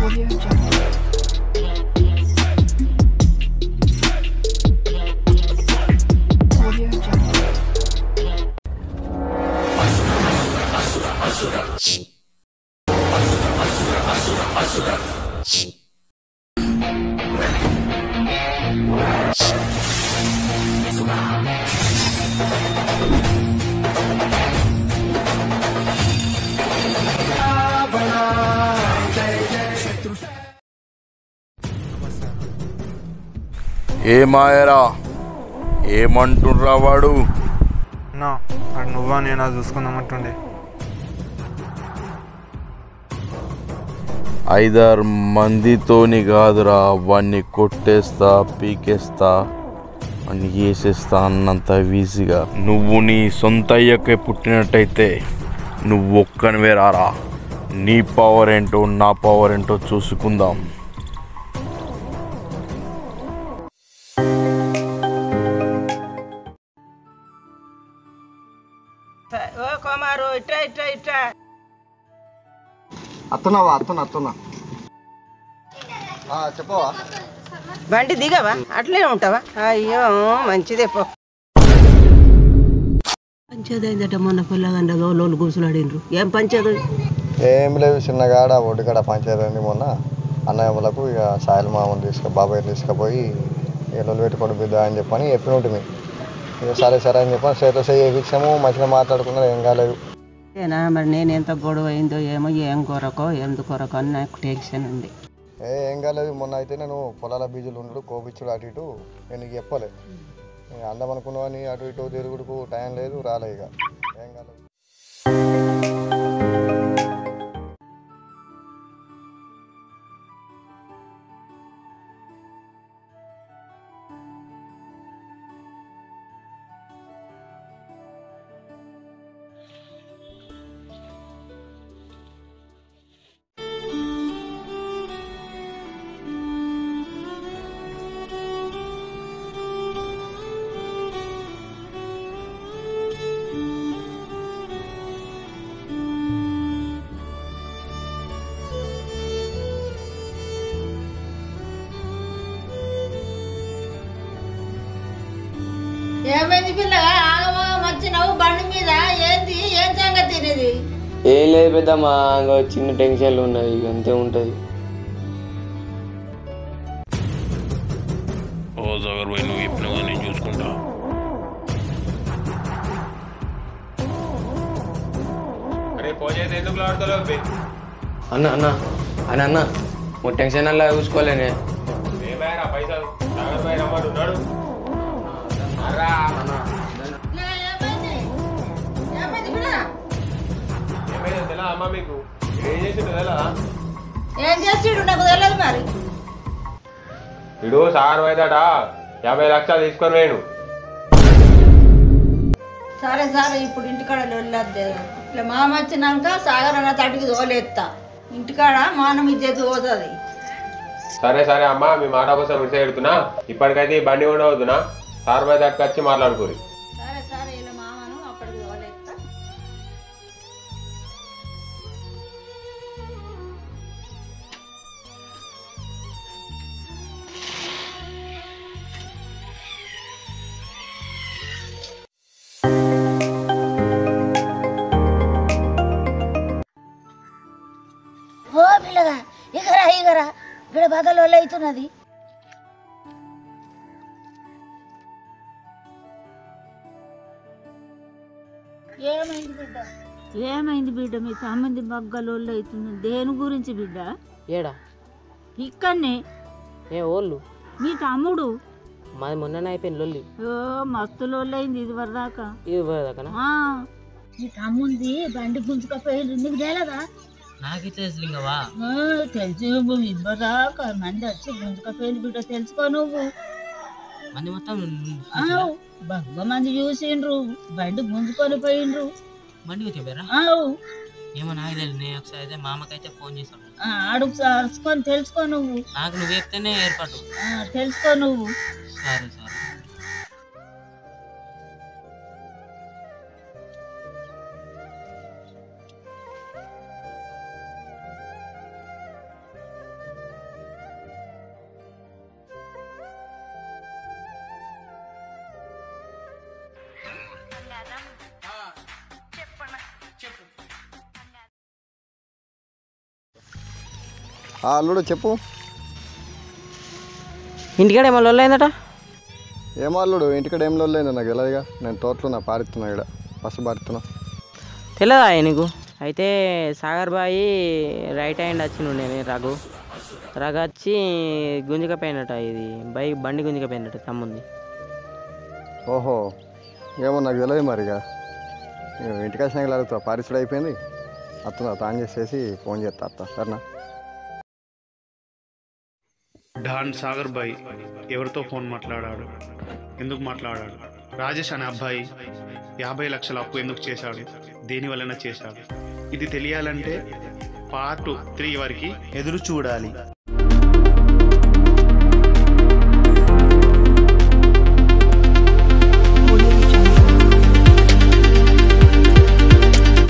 Audio Jungle. Audio Jungle. ఏమాయరా ఏమంటుండ్రా వాడు? నా అది నువ్వా నేనా చూసుకుందామంటుండే. 5-6 మందితోని కాదురా, వాడిని కొట్టేస్తా, పీకేస్తా, వాడిని వేసేస్తా అన్నంత ఈజీగా. నువ్వు నీ సొంత అయ్యకే పుట్టినట్టయితే నువ్వు ఒక్కనివే రారా. నీ పవర్ ఏంటో నా పవర్ ఏంటో చూసుకుందాం. అత్తున్నా చెప్పవా? బండి దిగవా? అట్లే ఉంటావా? అయ్యో మంచిదే పో. పంచేది అయిందట మొన్న పిల్లగండగా లోన్లు కూర్చున్నాడిండ్రు. ఏం పంచేది? ఏం లేదు, చిన్నగాడ ఒడ్డుగాడ పంచాయతీ అయింది మొన్న. అన్నయ్యలకు ఇక సాయిల్ మామూలు బాబాయ్ తీసుకుపోయి ఎల్లులు పెట్టుకోండి బిడ్డ అని చెప్పని చెప్పిన ఉంటుంది. ఇక సరే సరే అని చెప్పని చేతిలో చేయించాము, మంచిగా మాట్లాడుకున్నారు, ఏం కాలేదు. మరి నేను ఎంత గొడవ అయిందో ఏమో, ఏం కొరకో ఎందుకొరకో అని నాకు టెన్షన్ ఉంది. ఏం కాలేదు. మొన్న అయితే నేను పొలాల బీజులు ఉండడు కోపిచ్చుడు అటు ఇటు నేను నీకు చెప్పలే. అందం అనుకున్నావా నీ అటు ఇటు తిరుగుడుకు టైం లేదు, రాలే. ఇక ఏం కాలేదు. ఏమైంది పిల్లగా ఆగమాగం వచ్చినావు బండి మీద? ఏంది ఏం సంగతి తినేది? ఏం లేదు పెద్దమ్మా, చిన్న టెన్షన్లు ఉన్నాయి, అంతే ఉంటుంది. ఓ జగర్ పోయి నువ్వు చెప్పినగా నేను చూసుకుంటా. అన్న అన్న అని అన్న టెన్షన్ అలా చూసుకోలేనే. ఏం చేసిడు నాకు తెలియదు మరి. ఇడు సార్ పోయిదట 50 లక్షలు తీసుకొని వేణు. సరే సరే, ఇప్పుడు ఇంటికాడ వెళ్ళొద్దే. ఇట్లా మామ వచ్చినాక సాగర్ అన్న తటికి తోలేస్తా. ఇంటికాడ మానం ఇచ్చేది పోతుంది. సరే సరే అమ్మా, మీ మాట కోసం మిస్ ఎడుతున్నా. ఇప్పటికైతే ఈ బండి ఉండవద్దునా, సార్ పోయి తట్టుకు వచ్చి మాట్లాడుకోరు. సరే సరే, ఇలా మామను అప్పటికి తోలేస్తా. ఓ పిల్లగా ఇగరా ఇగరా, ఇక్కడ బగలు అవుతున్నది. ఏమైంది బిడ్డ? ఏమైంది బిడ్డ? మీ తమ్ముది బగ్గలోళ్ళు అవుతుంది. దేని గురించి బిడ్డ? ఏడా ఇక్కడనే. ఏ ఓళ్ళు? మీ తమ్ముడు. మాది మొన్ననే అయిపోయింది లొల్లి. ఓ మస్తు లోళ్ళు అయింది ఇది వరదాకా. ఇది పోయేదాకా మీ తమ్ముంది బండి గుంజుకపోయింది, నీకు తెలియదా? నాకు తెలుసులింగవా? తెలుసు, ఇదివరదాకా మంది వచ్చి గుంజుకపోయింది బిడ్డ, తెలుసుకో నువ్వు. మంది మొత్తం బాగా మంది చూసిండ్రు, బండి గుంజుకొని పోయిండ్రు. బండి చెప్పారా? ఏమో నాకు తెలియదు. నేను ఒకసారి అయితే మామకైతే ఫోన్ చేశాను. అడుగు అరుచుకొని తెలుసుకో నువ్వు. నాకు నువ్వు చెప్తేనే ఏర్పాటు. తెలుసుకో నువ్వు. సరే సరే. అల్లుడు చెప్పు. ఇంటికాడ ఏమో లొల్లైందట. ఏమో అల్లుడు ఇంటికాడ ఏం లోలేదు నాకు తెలియదుగా. నేను తోటలో పారుతున్నా ఇక్కడ బస్సు పారుతున్నా. తెలియదా నీకు? అయితే సాగర్ బాయి రైట్ హ్యాండ్ వచ్చిండు నేను రఘు వచ్చి గుంజుకపోయినట. ఇది బండి గుంజుకపోయినట్టు తమ్ముంది. ఓహో ఏమో నాకు తెలియదు మరిగా. ఇంటికి వచ్చినాక అడుగుతా. పారిసుడు అయిపోయింది అత్త తాను చేసేసి ఫోన్ చేస్తా అత్త. సరేనా? డాన్ సాగర్ బాయ్ ఎవరితో ఫోన్ మాట్లాడాడు, ఎందుకు మాట్లాడాడు? రాజేష్ అనే అబ్బాయి 50 లక్షల అప్పు ఎందుకు చేశాడు, దేని వలన చేశాడు? ఇది తెలియాలంటే పార్ట్ 3 వరకు ఎదురు చూడాలి.